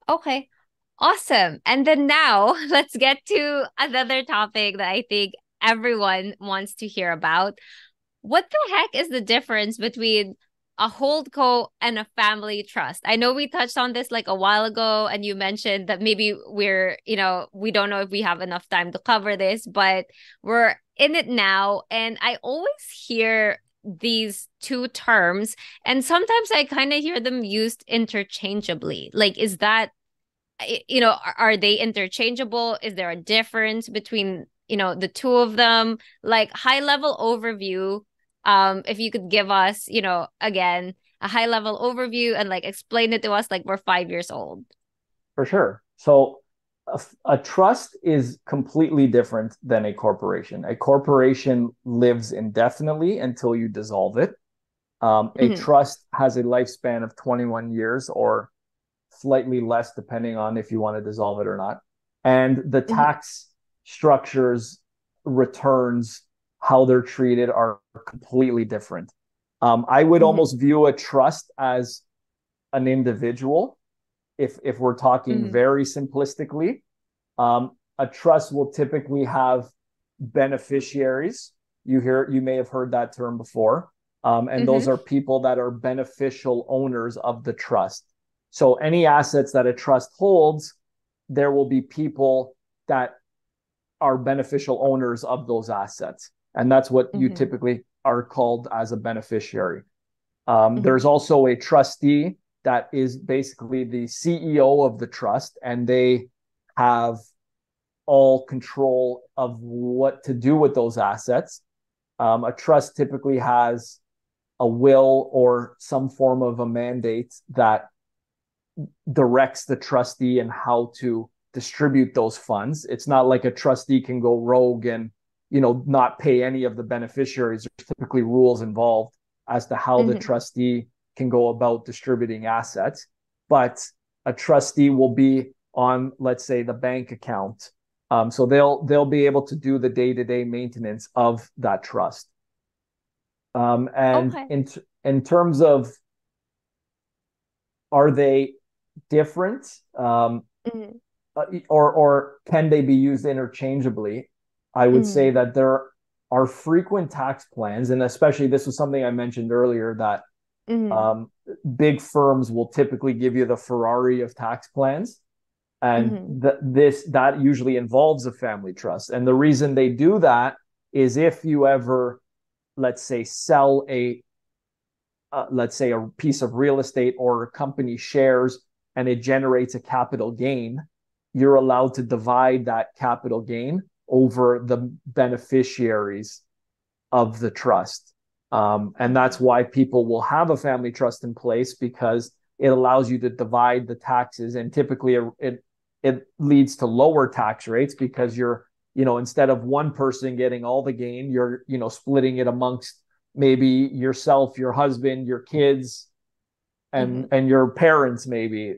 Okay. Awesome. And then now let's get to another topic that I think everyone wants to hear about. What the heck is the difference between a holdco and a family trust? I know we touched on this like a while ago, and you mentioned that maybe we don't know if we have enough time to cover this, but we're in it now. And I always hear these two terms, and sometimes I kind of hear them used interchangeably. Like, is that, are they interchangeable? Is there a difference between, the two of them? Like high level overview. If you could give us, again, a high level overview and like explain it to us like we're 5 years old. For sure. So a trust is completely different than a corporation. A corporation lives indefinitely until you dissolve it. A Hmm. trust has a lifespan of 21 years or slightly less, depending on if you want to dissolve it or not. And the Hmm. tax structures, returns, how they're treated are completely different. I would Hmm. almost view a trust as an individual if we're talking Hmm. very simplistically. A trust will typically have beneficiaries. You may have heard that term before. And those Hmm. are people that are beneficial owners of the trust. So any assets that a trust holds, there will be people that are beneficial owners of those assets. And that's what you Hmm. typically are called as a beneficiary. There's Hmm. also a trustee that is basically the CEO of the trust, and they have all control of what to do with those assets. A trust typically has a will or some form of a mandate that directs the trustee and how to distribute those funds. It's not like a trustee can go rogue and not pay any of the beneficiaries. There's typically rules involved as to how the Hmm. trustee can go about distributing assets. But a trustee will be on, let's say, the bank account. So they'll be able to do the day-to-day maintenance of that trust. And Okay. in terms of, are they different, Hmm. or can they be used interchangeably? I would say Hmm. that there are frequent tax plans, and especially this was something I mentioned earlier that Hmm. um, big firms will typically give you the Ferrari of tax plans, and Hmm. that usually involves a family trust. And the reason they do that is if you ever, let's say, sell let's say, a piece of real estate or a company shares and it generates a capital gain, you're allowed to divide that capital gain over the beneficiaries of the trust. And that's Hmm. why people will have a family trust in place, because it allows you to divide the taxes. And typically it leads to lower tax rates because instead of one person getting all the gain, you're, splitting it amongst maybe yourself, your husband, your kids, and Hmm. your parents maybe.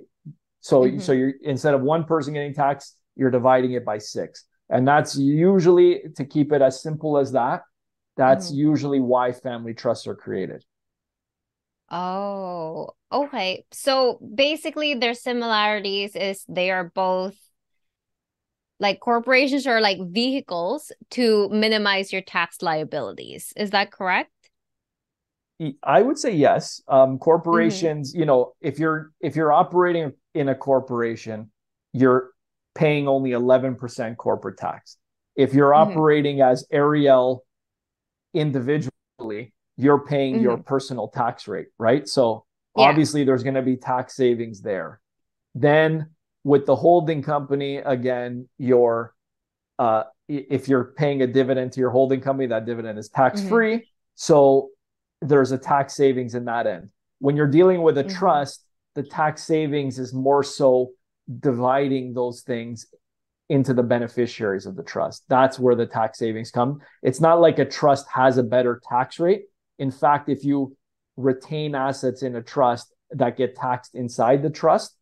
So Hmm. you're, instead of one person getting taxed, you're dividing it by six. And that's usually, to keep it as simple as that, that's Hmm. usually why family trusts are created. Oh, okay. So basically, their similarities is they are both like corporations are like vehicles to minimize your tax liabilities. Is that correct? I would say yes. Mm-hmm. Corporations, if you're operating in a corporation, you're paying only 11% corporate tax. If you're Mm-hmm. operating as Arielle individually, you're paying your Mm-hmm. personal tax rate, right? So Yeah. obviously there's going to be tax savings there. Then with the holding company, again, if you're paying a dividend to your holding company, that dividend is tax Mm-hmm. free. So there's a tax savings in that end. When you're dealing with a Mm-hmm. trust, the tax savings is more so dividing those things into the beneficiaries of the trust. That's where the tax savings come. It's not like a trust has a better tax rate. In fact, if you retain assets in a trust that get taxed inside the trust,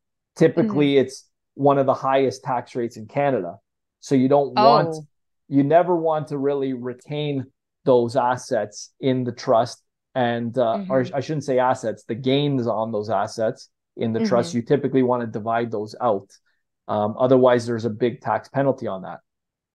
Mm-hmm. typically it's one of the highest tax rates in Canada. So Oh. you never want to really retain those assets in the trust, and or Mm-hmm. I shouldn't say assets, the gains on those assets, in the trust, Mm-hmm. you typically want to divide those out. Otherwise, there's a big tax penalty on that.